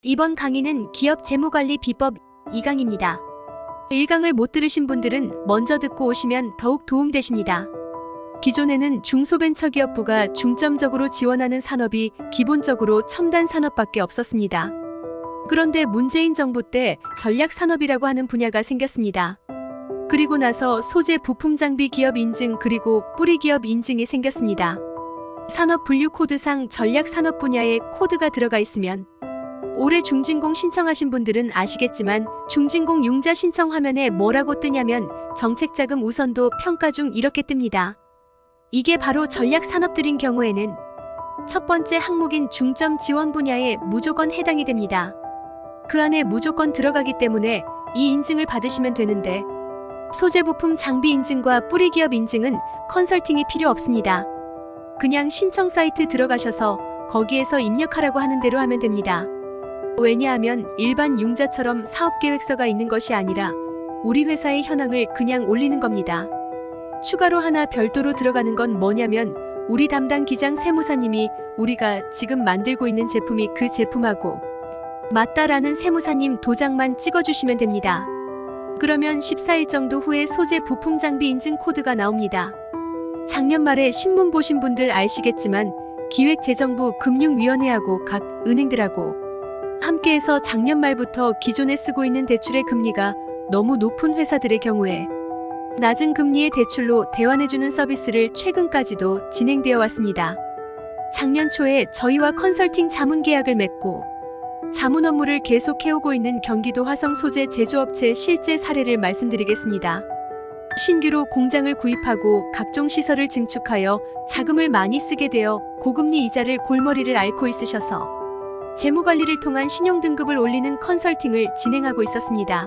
이번 강의는 기업 재무관리 비법 2강입니다. 1강을 못 들으신 분들은 먼저 듣고 오시면 더욱 도움되십니다. 기존에는 중소벤처기업부가 중점적으로 지원하는 산업이 기본적으로 첨단 산업밖에 없었습니다. 그런데 문재인 정부 때 전략산업이라고 하는 분야가 생겼습니다. 그리고 나서 소재 부품 장비 기업 인증 그리고 뿌리 기업 인증이 생겼습니다. 산업 분류 코드상 전략산업 분야에 코드가 들어가 있으면 올해 중진공 신청하신 분들은 아시겠지만 중진공 융자 신청 화면에 뭐라고 뜨냐면 정책자금 우선도 평가 중 이렇게 뜹니다. 이게 바로 전략산업들인 경우에는 첫 번째 항목인 중점 지원 분야에 무조건 해당이 됩니다. 그 안에 무조건 들어가기 때문에 이 인증을 받으시면 되는데 소재 부품 장비 인증과 뿌리 기업 인증은 컨설팅이 필요 없습니다. 그냥 신청 사이트 들어가셔서 거기에서 입력하라고 하는 대로 하면 됩니다. 왜냐하면 일반 융자처럼 사업계획서가 있는 것이 아니라 우리 회사의 현황을 그냥 올리는 겁니다. 추가로 하나 별도로 들어가는 건 뭐냐면 우리 담당 기장 세무사님이 우리가 지금 만들고 있는 제품이 그 제품하고 맞다라는 세무사님 도장만 찍어주시면 됩니다. 그러면 14일 정도 후에 소재 부품 장비 인증 코드가 나옵니다. 작년 말에 신문 보신 분들 아시겠지만 기획재정부 금융위원회하고 각 은행들하고 함께해서 작년 말부터 기존에 쓰고 있는 대출의 금리가 너무 높은 회사들의 경우에 낮은 금리의 대출로 대환해주는 서비스를 최근까지도 진행되어 왔습니다. 작년 초에 저희와 컨설팅 자문 계약을 맺고 자문 업무를 계속 해오고 있는 경기도 화성 소재 제조업체 실제 사례를 말씀드리겠습니다. 신규로 공장을 구입하고 각종 시설을 증축하여 자금을 많이 쓰게 되어 고금리 이자를 골머리를 앓고 있으셔서 재무관리를 통한 신용등급을 올리는 컨설팅을 진행하고 있었습니다.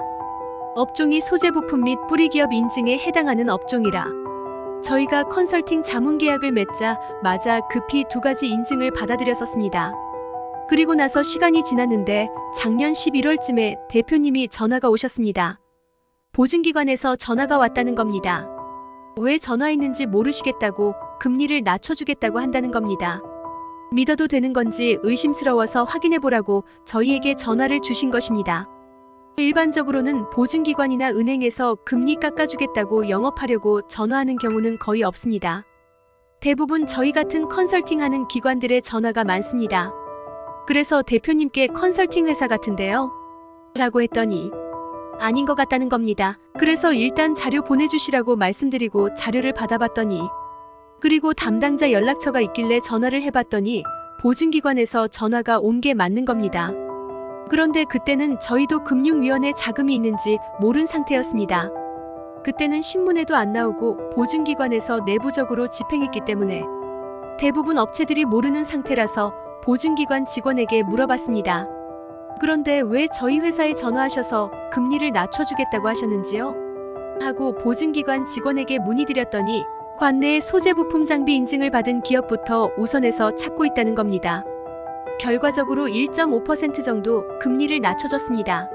업종이 소재 부품 및 뿌리 기업 인증에 해당하는 업종이라 저희가 컨설팅 자문 계약을 맺자마자 급히 2가지 인증을 받아들였었습니다. 그리고 나서 시간이 지났는데 작년 11월쯤에 대표님이 전화가 오셨습니다. 보증기관에서 전화가 왔다는 겁니다. 왜 전화했는지 모르시겠다고 금리를 낮춰주겠다고 한다는 겁니다. 믿어도 되는 건지 의심스러워서 확인해보라고 저희에게 전화를 주신 것입니다. 일반적으로는 보증기관이나 은행에서 금리 깎아주겠다고 영업하려고 전화하는 경우는 거의 없습니다. 대부분 저희 같은 컨설팅하는 기관들의 전화가 많습니다. 그래서 대표님께 컨설팅 회사 같은데요? 라고 했더니 아닌 것 같다는 겁니다. 그래서 일단 자료 보내주시라고 말씀드리고 자료를 받아봤더니 그리고 담당자 연락처가 있길래 전화를 해봤더니 보증기관에서 전화가 온 게 맞는 겁니다. 그런데 그때는 저희도 금융위원회 자금이 있는지 모른 상태였습니다. 그때는 신문에도 안 나오고 보증기관에서 내부적으로 집행했기 때문에 대부분 업체들이 모르는 상태라서 보증기관 직원에게 물어봤습니다. 그런데 왜 저희 회사에 전화하셔서 금리를 낮춰주겠다고 하셨는지요? 하고 보증기관 직원에게 문의드렸더니 관내에 소재 부품 장비 인증을 받은 기업부터 우선해서 찾고 있다는 겁니다. 결과적으로 1.5% 정도 금리를 낮춰줬습니다.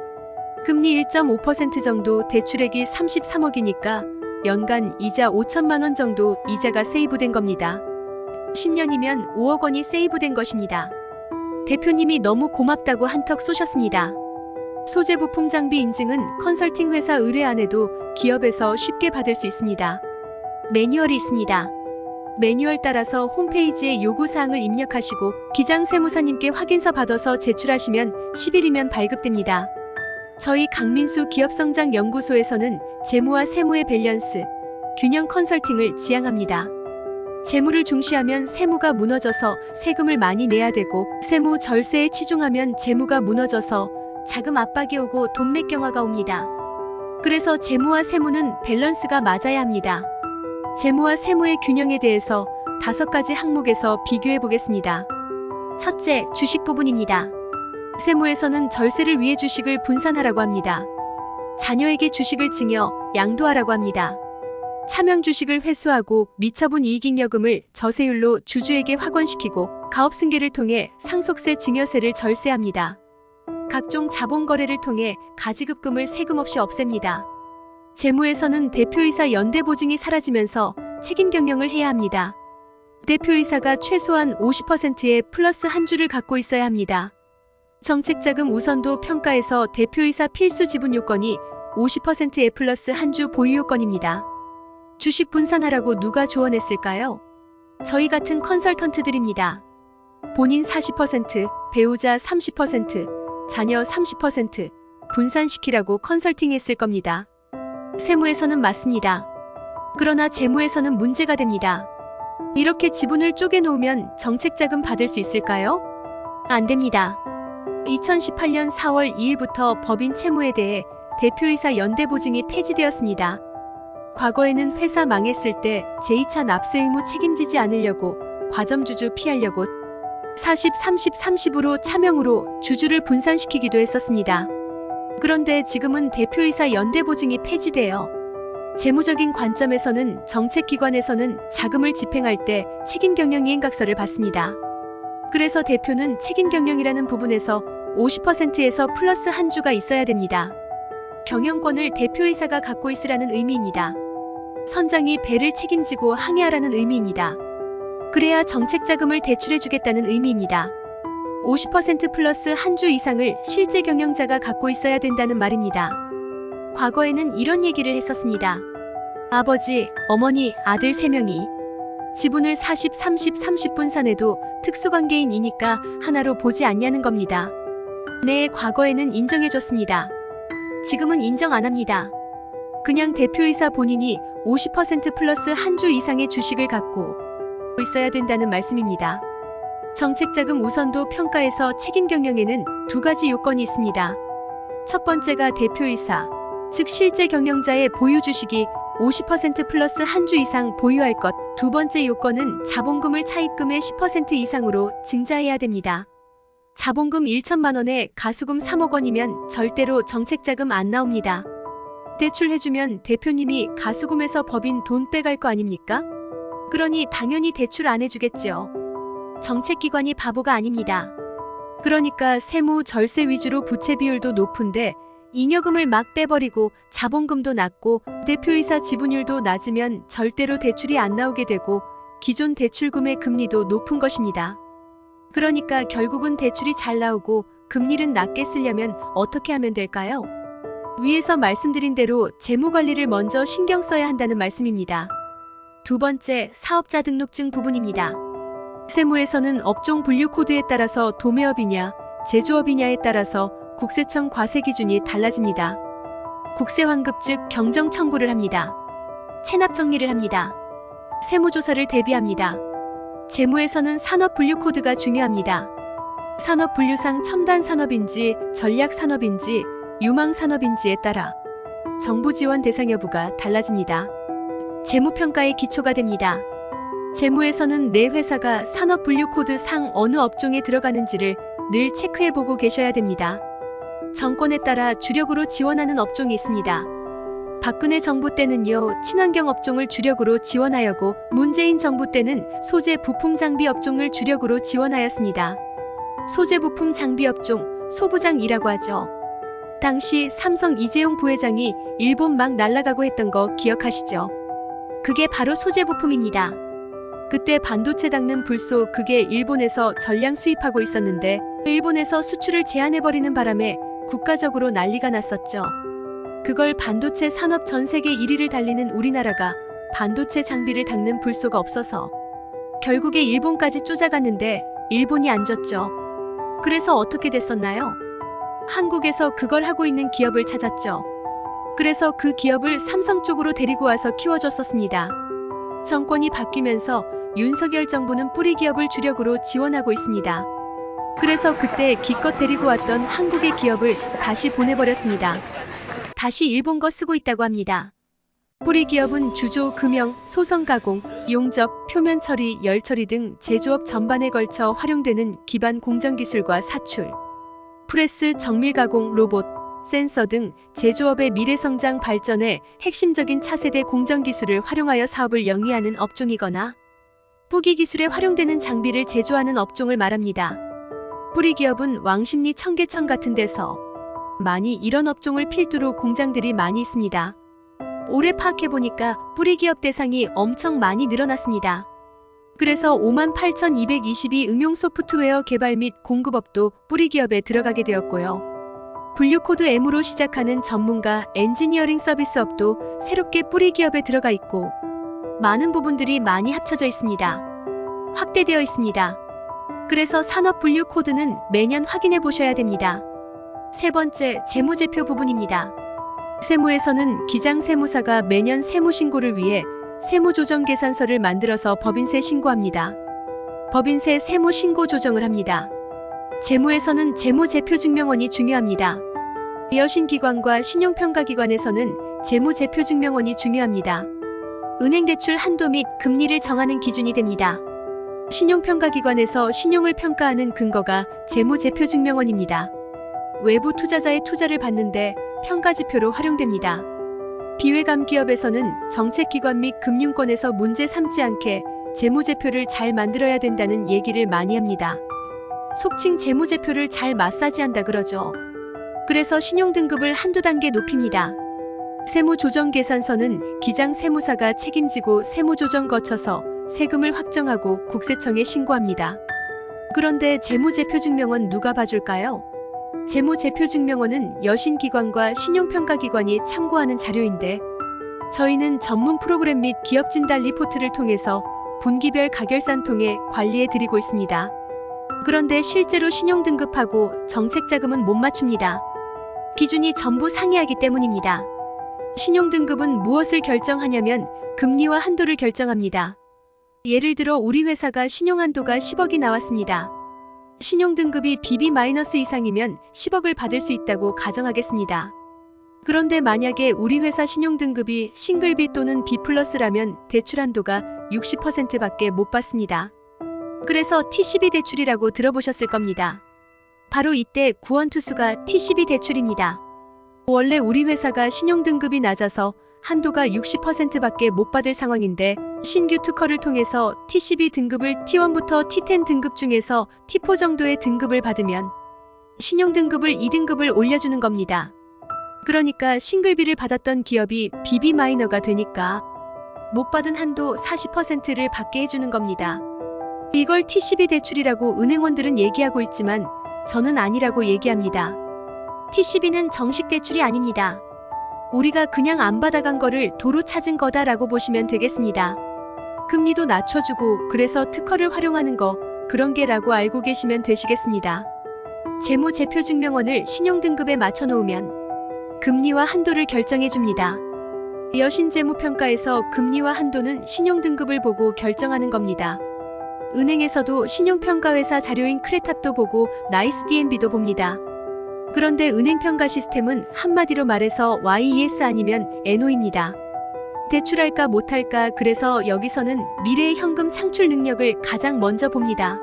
금리 1.5% 정도 대출액이 33억이니까 연간 이자 5천만 원 정도 이자가 세이브된 겁니다. 10년이면 5억 원이 세이브된 것입니다. 대표님이 너무 고맙다고 한턱 쏘셨습니다. 소재 부품 장비 인증은 컨설팅 회사 의뢰 안 해도 기업에서 쉽게 받을 수 있습니다. 매뉴얼이 있습니다. 매뉴얼 따라서 홈페이지에 요구사항을 입력하시고 기장 세무사님께 확인서 받아서 제출하시면 10일이면 발급됩니다. 저희 강민수 기업성장연구소에서는 재무와 세무의 밸런스, 균형 컨설팅을 지향합니다. 재무를 중시하면 세무가 무너져서 세금을 많이 내야 되고 세무 절세에 치중하면 재무가 무너져서 자금 압박이 오고 돈맥경화가 옵니다. 그래서 재무와 세무는 밸런스가 맞아야 합니다. 재무와 세무의 균형에 대해서 5가지 항목에서 비교해 보겠습니다. 첫째, 주식 부분입니다. 세무에서는 절세를 위해 주식을 분산하라고 합니다. 자녀에게 주식을 증여, 양도하라고 합니다. 차명 주식을 회수하고 미처분 이익잉여금을 저세율로 주주에게 확원시키고 가업승계를 통해 상속세 증여세를 절세합니다. 각종 자본거래를 통해 가지급금을 세금 없이 없앱니다. 재무에서는 대표이사 연대보증이 사라지면서 책임 경영을 해야 합니다. 대표이사가 최소한 50%의 플러스 한 주를 갖고 있어야 합니다. 정책자금 우선도 평가에서 대표이사 필수 지분 요건이 50%에 플러스 한 주 보유 요건입니다. 주식 분산하라고 누가 조언했을까요? 저희 같은 컨설턴트들입니다. 본인 40%, 배우자 30%, 자녀 30% 분산시키라고 컨설팅했을 겁니다. 세무에서는 맞습니다. 그러나 재무에서는 문제가 됩니다. 이렇게 지분을 쪼개놓으면 정책자금 받을 수 있을까요? 안 됩니다. 2018년 4월 2일부터 법인 채무에 대해 대표이사 연대보증이 폐지되었습니다. 과거에는 회사 망했을 때 제2차 납세 의무 책임지지 않으려고 과점주주 피하려고 40, 30, 30으로 차명으로 주주를 분산시키기도 했었습니다. 그런데 지금은 대표이사 연대보증이 폐지되어 재무적인 관점에서는 정책기관에서는 자금을 집행할 때 책임경영이행각서를 받습니다. 그래서 대표는 책임경영이라는 부분에서 50%에서 플러스 한 주가 있어야 됩니다. 경영권을 대표이사가 갖고 있으라는 의미입니다. 선장이 배를 책임지고 항해하라는 의미입니다. 그래야 정책자금을 대출해주겠다는 의미입니다. 50% 플러스 한 주 이상을 실제 경영자가 갖고 있어야 된다는 말입니다. 과거에는 이런 얘기를 했었습니다. 아버지, 어머니, 아들 3명이 지분을 40, 30, 30 분산해도 특수관계인이니까 하나로 보지 않냐는 겁니다. 네, 과거에는 인정해줬습니다. 지금은 인정 안 합니다. 그냥 대표이사 본인이 50% 플러스 한 주 이상의 주식을 갖고 있어야 된다는 말씀입니다. 정책자금 우선도 평가에서 책임경영에는 2가지 요건이 있습니다. 첫 번째가 대표이사, 즉 실제 경영자의 보유 주식이 50% 플러스 한 주 이상 보유할 것. 두 번째 요건은 자본금을 차입금의 10% 이상으로 증자해야 됩니다. 자본금 1천만 원에 가수금 3억 원이면 절대로 정책자금 안 나옵니다. 대출해주면 대표님이 가수금에서 법인 돈 빼갈 거 아닙니까? 그러니 당연히 대출 안 해주겠지요. 정책기관이 바보가 아닙니다. 그러니까 세무, 절세 위주로 부채 비율도 높은데 잉여금을 막 빼버리고 자본금도 낮고 대표이사 지분율도 낮으면 절대로 대출이 안 나오게 되고 기존 대출금의 금리도 높은 것입니다. 그러니까 결국은 대출이 잘 나오고 금리를 낮게 쓰려면 어떻게 하면 될까요? 위에서 말씀드린 대로 재무관리를 먼저 신경 써야 한다는 말씀입니다. 두 번째, 사업자 등록증 부분입니다. 세무에서는 업종 분류 코드에 따라서 도매업이냐, 제조업이냐에 따라서 국세청 과세 기준이 달라집니다. 국세환급 즉 경정 청구를 합니다. 체납 정리를 합니다. 세무조사를 대비합니다. 재무에서는 산업분류 코드가 중요합니다. 산업분류상 첨단산업인지 전략산업인지 유망산업인지에 따라 정부 지원 대상 여부가 달라집니다. 재무평가의 기초가 됩니다. 재무에서는 내 회사가 산업분류 코드 상 어느 업종에 들어가는지를 늘 체크해보고 계셔야 됩니다. 정권에 따라 주력으로 지원하는 업종이 있습니다. 박근혜 정부 때는요, 친환경 업종을 주력으로 지원하였고 문재인 정부 때는 소재 부품 장비 업종을 주력으로 지원하였습니다. 소재 부품 장비 업종, 소부장이라고 하죠. 당시 삼성 이재용 부회장이 일본 막 날아가고 했던 거 기억하시죠? 그게 바로 소재 부품입니다. 그때 반도체 닦는 불소 그게 일본에서 전량 수입하고 있었는데 일본에서 수출을 제한해버리는 바람에 국가적으로 난리가 났었죠. 그걸 반도체 산업 전 세계 1위를 달리는 우리나라가 반도체 장비를 닦는 불소가 없어서 결국에 일본까지 쫓아갔는데 일본이 안 졌죠. 그래서 어떻게 됐었나요? 한국에서 그걸 하고 있는 기업을 찾았죠. 그래서 그 기업을 삼성 쪽으로 데리고 와서 키워줬었습니다. 정권이 바뀌면서 윤석열 정부는 뿌리 기업을 주력으로 지원하고 있습니다. 그래서 그때 기껏 데리고 왔던 한국의 기업을 다시 보내버렸습니다. 다시 일본 거 쓰고 있다고 합니다. 뿌리 기업은 주조, 금형, 소성 가공, 용접, 표면 처리, 열 처리 등 제조업 전반에 걸쳐 활용되는 기반 공정 기술과 사출, 프레스, 정밀 가공, 로봇, 센서 등 제조업의 미래 성장 발전에 핵심적인 차세대 공정 기술을 활용하여 사업을 영위하는 업종이거나 뿌기 기술에 활용되는 장비를 제조하는 업종을 말합니다. 뿌리 기업은 왕십리, 청계천 같은 데서 많이 이런 업종을 필두로 공장들이 많이 있습니다. 올해 파악해보니까 뿌리 기업 대상이 엄청 많이 늘어났습니다. 그래서 58,222 응용 소프트웨어 개발 및 공급업도 뿌리 기업에 들어가게 되었고요. 분류코드 M으로 시작하는 전문가 엔지니어링 서비스업도 새롭게 뿌리 기업에 들어가 있고 많은 부분들이 많이 합쳐져 있습니다. 확대되어 있습니다. 그래서 산업 분류 코드는 매년 확인해 보셔야 됩니다. 세 번째, 재무제표 부분입니다. 세무에서는 기장세무사가 매년 세무신고를 위해 세무조정계산서를 만들어서 법인세 신고합니다. 법인세 세무신고 조정을 합니다. 재무에서는 재무제표증명원이 중요합니다. 여신기관과 신용평가기관에서는 재무제표증명원이 중요합니다. 은행대출 한도 및 금리를 정하는 기준이 됩니다. 신용평가기관에서 신용을 평가하는 근거가 재무제표증명원입니다. 외부 투자자의 투자를 받는데 평가지표로 활용됩니다. 비회감 기업에서는 정책기관 및 금융권에서 문제 삼지 않게 재무제표를 잘 만들어야 된다는 얘기를 많이 합니다. 속칭 재무제표를 잘 마사지한다 그러죠. 그래서 신용등급을 한두 단계 높입니다. 세무조정계산서는 기장세무사가 책임지고 세무조정 거쳐서 세금을 확정하고 국세청에 신고합니다. 그런데 재무제표증명원 누가 봐줄까요? 재무제표증명원은 여신기관과 신용평가기관이 참고하는 자료인데 저희는 전문 프로그램 및 기업진단 리포트를 통해서 분기별 가결산 통해 관리해 드리고 있습니다. 그런데 실제로 신용등급하고 정책자금은 못 맞춥니다. 기준이 전부 상이하기 때문입니다. 신용등급은 무엇을 결정하냐면 금리와 한도를 결정합니다. 예를 들어 우리 회사가 신용한도가 10억이 나왔습니다. 신용등급이 BB- 이상이면 10억을 받을 수 있다고 가정하겠습니다. 그런데 만약에 우리 회사 신용등급이 싱글B 또는 B+라면 대출한도가 60%밖에 못 받습니다. 그래서 T12 대출이라고 들어보셨을 겁니다. 바로 이때 구원투수가 T12 대출입니다. 원래 우리 회사가 신용등급이 낮아서 한도가 60%밖에 못 받을 상황인데 신규 특허를 통해서 T12 등급을 T1부터 T10 등급 중에서 T4 정도의 등급을 받으면 신용등급을 2등급을 올려주는 겁니다. 그러니까 싱글비를 받았던 기업이 BB-가 되니까 못 받은 한도 40%를 받게 해주는 겁니다. 이걸 T12 대출이라고 은행원들은 얘기하고 있지만 저는 아니라고 얘기합니다. T12는 정식 대출이 아닙니다. 우리가 그냥 안 받아간 거를 도로 찾은 거다라고 보시면 되겠습니다. 금리도 낮춰주고 그래서 특허를 활용하는 거 그런 게라고 알고 계시면 되시겠습니다. 재무제표증명원을 신용등급에 맞춰놓으면 금리와 한도를 결정해줍니다. 여신재무평가에서 금리와 한도는 신용등급을 보고 결정하는 겁니다. 은행에서도 신용평가회사 자료인 크레탑도 보고 나이스 DNB도 봅니다. 그런데 은행평가 시스템은 한마디로 말해서 YES 아니면 NO입니다. 대출할까 못할까 그래서 여기서는 미래의 현금 창출 능력을 가장 먼저 봅니다.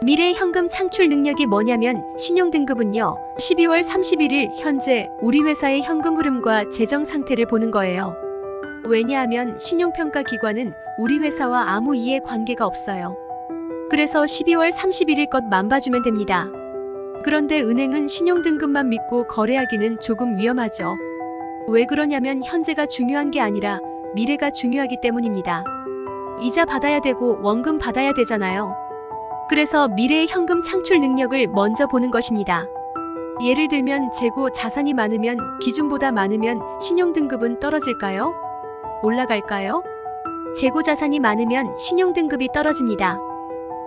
미래의 현금 창출 능력이 뭐냐면 신용등급은요 12월 31일 현재 우리 회사의 현금 흐름과 재정 상태를 보는 거예요. 왜냐하면 신용평가기관은 우리 회사와 아무 이해 관계가 없어요. 그래서 12월 31일 것만 봐주면 됩니다. 그런데 은행은 신용등급만 믿고 거래하기는 조금 위험하죠. 왜 그러냐면 현재가 중요한 게 아니라 미래가 중요하기 때문입니다. 이자 받아야 되고 원금 받아야 되잖아요. 그래서 미래의 현금 창출 능력을 먼저 보는 것입니다. 예를 들면 재고 자산이 많으면 기준보다 많으면 신용등급은 떨어질까요? 올라갈까요? 재고 자산이 많으면 신용등급이 떨어집니다.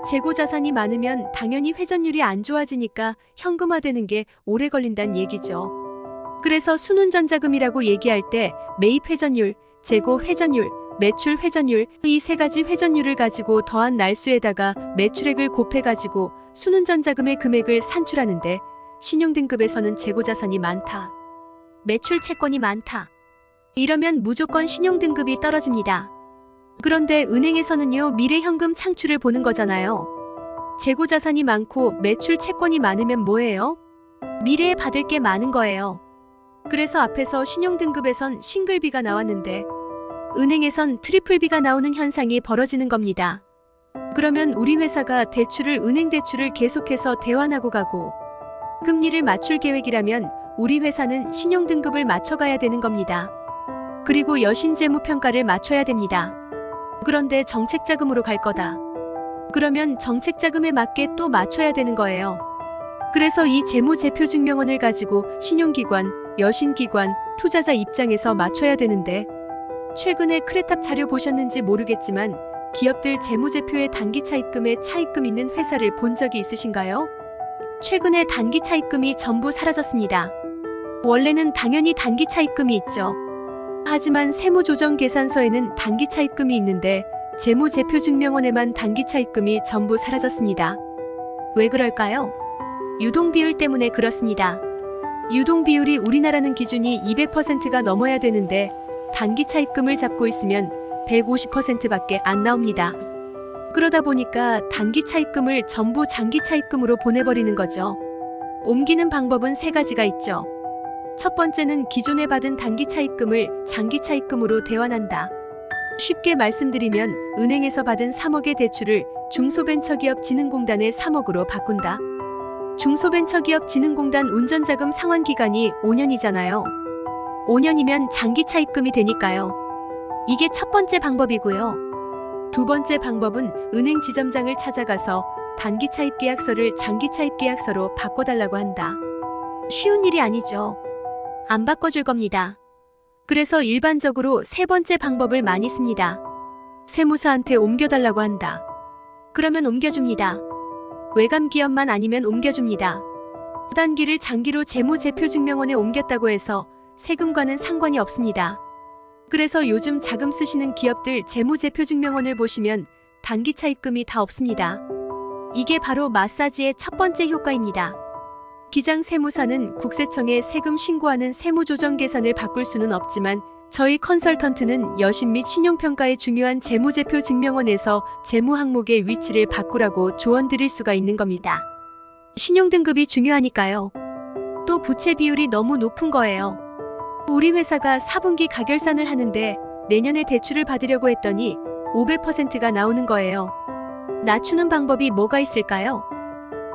재고 자산이 많으면 당연히 회전율이 안 좋아지니까 현금화되는 게 오래 걸린다는 얘기죠. 그래서 순운전자금이라고 얘기할 때 매입 회전율, 재고 회전율, 매출 회전율 이 세 가지 회전율을 가지고 더한 날수에다가 매출액을 곱해가지고 순운전자금의 금액을 산출하는데 신용등급에서는 재고자산이 많다. 매출 채권이 많다. 이러면 무조건 신용등급이 떨어집니다. 그런데 은행에서는요 미래 현금 창출을 보는 거잖아요. 재고자산이 많고 매출 채권이 많으면 뭐예요? 미래에 받을 게 많은 거예요. 그래서 앞에서 신용등급에선 싱글비가 나왔는데 은행에선 트리플비가 나오는 현상이 벌어지는 겁니다. 그러면 우리 회사가 은행 대출을 계속해서 대환하고 가고 금리를 맞출 계획이라면 우리 회사는 신용등급을 맞춰가야 되는 겁니다. 그리고 여신재무평가를 맞춰야 됩니다. 그런데 정책자금으로 갈 거다. 그러면 정책 자금에 맞게 또 맞춰야 되는 거예요. 그래서 이 재무제표증명원을 가지고 신용기관, 여신기관, 투자자 입장에서 맞춰야 되는데 최근에 크레탑 자료 보셨는지 모르겠지만 기업들 재무제표에 단기 차입금에 차입금 있는 회사를 본 적이 있으신가요? 최근에 단기 차입금이 전부 사라졌습니다. 원래는 당연히 단기 차입금이 있죠. 하지만 세무조정계산서에는 단기 차입금이 있는데 재무제표증명원에만 단기 차입금이 전부 사라졌습니다. 왜 그럴까요? 유동비율 때문에 그렇습니다. 유동비율이 우리나라는 기준이 200%가 넘어야 되는데 단기 차입금을 잡고 있으면 150%밖에 안 나옵니다. 그러다 보니까 단기 차입금을 전부 장기 차입금으로 보내버리는 거죠. 옮기는 방법은 세 가지가 있죠. 첫 번째는 기존에 받은 단기 차입금을 장기 차입금으로 대환한다. 쉽게 말씀드리면 은행에서 받은 3억의 대출을 중소벤처기업진흥공단의 3억으로 바꾼다. 중소벤처기업진흥공단 운전자금 상환기간이 5년이잖아요. 5년이면 장기 차입금이 되니까요. 이게 첫 번째 방법이고요. 두 번째 방법은 은행 지점장을 찾아가서 단기 차입 계약서를 장기 차입 계약서로 바꿔달라고 한다. 쉬운 일이 아니죠. 안 바꿔줄 겁니다. 그래서 일반적으로 세 번째 방법을 많이 씁니다. 세무사한테 옮겨달라고 한다. 그러면 옮겨줍니다. 외감 기업만 아니면 옮겨줍니다. 단기를 장기로 재무제표증명원에 옮겼다고 해서 세금과는 상관이 없습니다. 그래서 요즘 자금 쓰시는 기업들 재무제표증명원을 보시면 단기 차입금이 다 없습니다. 이게 바로 마사지의 첫 번째 효과입니다. 기장세무사는 국세청에 세금 신고하는 세무조정계산을 바꿀 수는 없지만 저희 컨설턴트는 여신 및 신용평가의 중요한 재무제표증명원에서 재무항목의 위치를 바꾸라고 조언드릴 수가 있는 겁니다. 신용등급이 중요하니까요. 또 부채 비율이 너무 높은 거예요. 우리 회사가 4분기 가결산을 하는데 내년에 대출을 받으려고 했더니 500%가 나오는 거예요. 낮추는 방법이 뭐가 있을까요?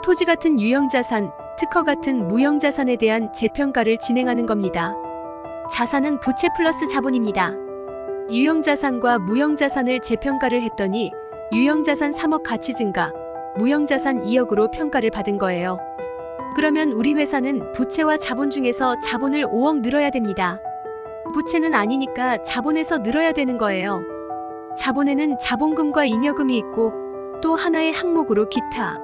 토지 같은 유형자산, 특허 같은 무형자산에 대한 재평가를 진행하는 겁니다. 자산은 부채 플러스 자본입니다. 유형자산과 무형자산을 재평가를 했더니 유형자산 3억 가치 증가, 무형자산 2억으로 평가를 받은 거예요. 그러면 우리 회사는 부채와 자본 중에서 자본을 5억 늘어야 됩니다. 부채는 아니니까 자본에서 늘어야 되는 거예요. 자본에는 자본금과 잉여금이 있고 또 하나의 항목으로 기타,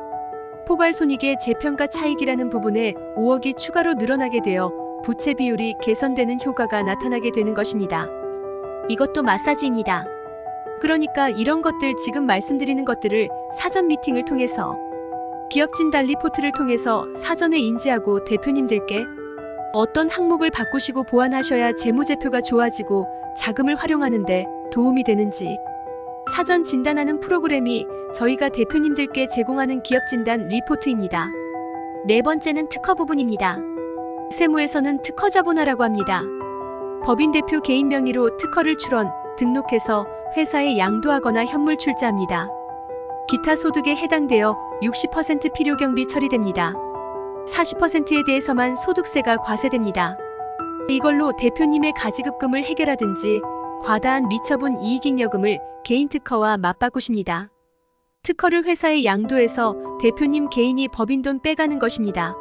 포괄손익의 재평가 차익이라는 부분에 5억이 추가로 늘어나게 되어 부채 비율이 개선되는 효과가 나타나게 되는 것입니다. 이것도 마사지입니다. 그러니까 이런 것들 지금 말씀드리는 것들을 사전 미팅을 통해서 기업 진단 리포트를 통해서 사전에 인지하고 대표님들께 어떤 항목을 바꾸시고 보완하셔야 재무제표가 좋아지고 자금을 활용하는데 도움이 되는지 사전 진단하는 프로그램이 저희가 대표님들께 제공하는 기업 진단 리포트입니다. 네 번째는 특허 부분입니다. 세무에서는 특허 자본화라고 합니다. 법인 대표 개인 명의로 특허를 출원, 등록해서 회사에 양도하거나 현물 출자합니다. 기타 소득에 해당되어 60% 필요경비 처리됩니다. 40%에 대해서만 소득세가 과세됩니다. 이걸로 대표님의 가지급금을 해결하든지 과다한 미처분 이익잉여금을 개인 특허와 맞바꾸십니다. 특허를 회사에 양도해서 대표님 개인이 법인 돈 빼가는 것입니다.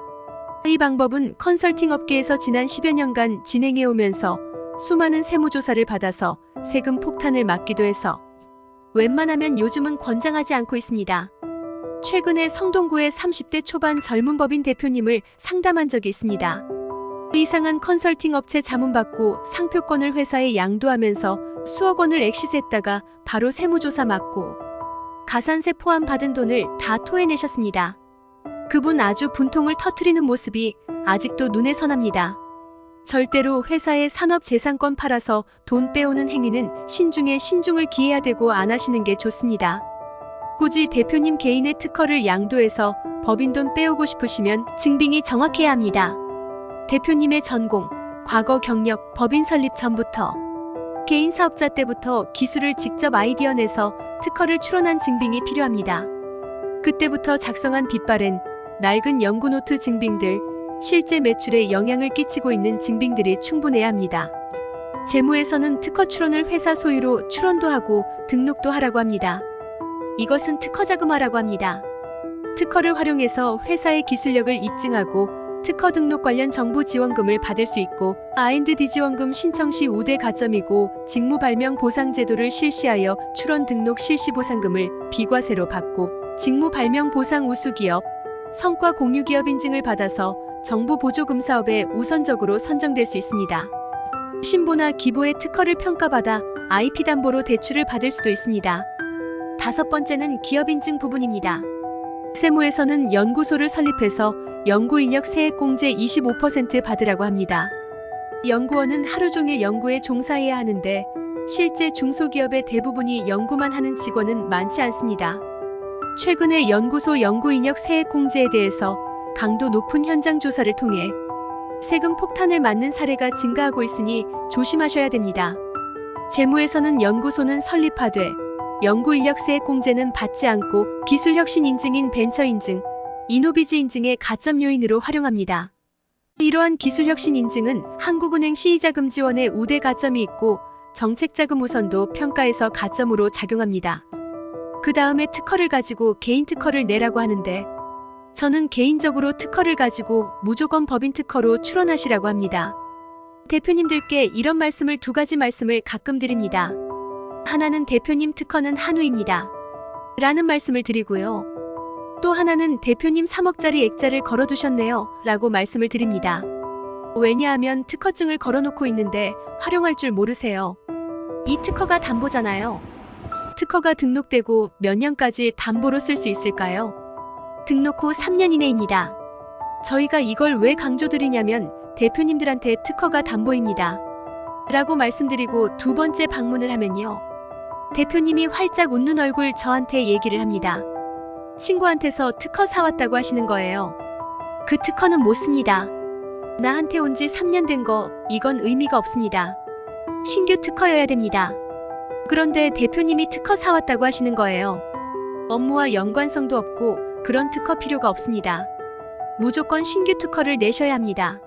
이 방법은 컨설팅 업계에서 지난 10여 년간 진행해오면서 수많은 세무조사를 받아서 세금 폭탄을 막기도 해서 웬만하면 요즘은 권장하지 않고 있습니다. 최근에 성동구의 30대 초반 젊은 법인 대표님을 상담한 적이 있습니다. 이상한 컨설팅 업체 자문받고 상표권을 회사에 양도하면서 수억 원을 엑시스했다가 바로 세무조사 맞고 가산세 포함 받은 돈을 다 토해내셨습니다. 그분 아주 분통을 터뜨리는 모습이 아직도 눈에 선합니다. 절대로 회사의 산업재산권 팔아서 돈 빼오는 행위는 신중에 신중을 기해야 되고 안 하시는 게 좋습니다. 굳이 대표님 개인의 특허를 양도해서 법인 돈 빼오고 싶으시면 증빙이 정확해야 합니다. 대표님의 전공, 과거 경력, 법인 설립 전부터 개인 사업자 때부터 기술을 직접 아이디어 내서 특허를 출원한 증빙이 필요합니다. 그때부터 작성한 빚바랜, 낡은 연구노트 증빙들, 실제 매출에 영향을 끼치고 있는 증빙들이 충분해야 합니다. 재무에서는 특허 출원을 회사 소유로 출원도 하고 등록도 하라고 합니다. 이것은 특허 자금화라고 합니다. 특허를 활용해서 회사의 기술력을 입증하고 특허 등록 관련 정부 지원금을 받을 수 있고 R&D 지원금 신청 시 우대 가점이고 직무 발명 보상 제도를 실시하여 출원 등록 실시 보상금을 비과세로 받고 직무 발명 보상 우수 기업, 성과 공유 기업 인증을 받아서 정부 보조금 사업에 우선적으로 선정될 수 있습니다. 신보나 기보의 특허를 평가받아 IP 담보로 대출을 받을 수도 있습니다. 다섯 번째는 기업 인증 부분입니다. 세무에서는 연구소를 설립해서 연구인력 세액공제 25% 받으라고 합니다. 연구원은 하루 종일 연구에 종사해야 하는데 실제 중소기업의 대부분이 연구만 하는 직원은 많지 않습니다. 최근에 연구소 연구인력 세액공제에 대해서 강도 높은 현장 조사를 통해 세금 폭탄을 맞는 사례가 증가하고 있으니 조심하셔야 됩니다. 재무에서는 연구소는 설립하되 연구인력 세액공제는 받지 않고 기술혁신 인증인 벤처 인증, 이노비즈 인증의 가점 요인으로 활용합니다. 이러한 기술혁신 인증은 한국은행 시의자금 지원에 우대 가점이 있고 정책자금 우선도 평가에서 가점으로 작용합니다. 그 다음에 특허를 가지고 개인 특허를 내라고 하는데 저는 개인적으로 특허를 가지고 무조건 법인 특허로 출원하시라고 합니다. 대표님들께 이런 말씀을 두 가지 말씀을 가끔 드립니다. 하나는 대표님 특허는 한우입니다. 라는 말씀을 드리고요. 또 하나는 대표님 3억짜리 액자를 걸어두셨네요. 라고 말씀을 드립니다. 왜냐하면 특허증을 걸어놓고 있는데 활용할 줄 모르세요. 이 특허가 담보잖아요. 특허가 등록되고 몇 년까지 담보로 쓸 수 있을까요? 등록 후 3년 이내입니다. 저희가 이걸 왜 강조드리냐면 대표님들한테 특허가 담보입니다. 라고 말씀드리고 두 번째 방문을 하면요. 대표님이 활짝 웃는 얼굴 저한테 얘기를 합니다. 친구한테서 특허 사왔다고 하시는 거예요. 그 특허는 못 씁니다. 나한테 온 지 3년 된 거 이건 의미가 없습니다. 신규 특허여야 됩니다. 그런데 대표님이 특허 사왔다고 하시는 거예요. 업무와 연관성도 없고 그런 특허 필요가 없습니다. 무조건 신규 특허를 내셔야 합니다.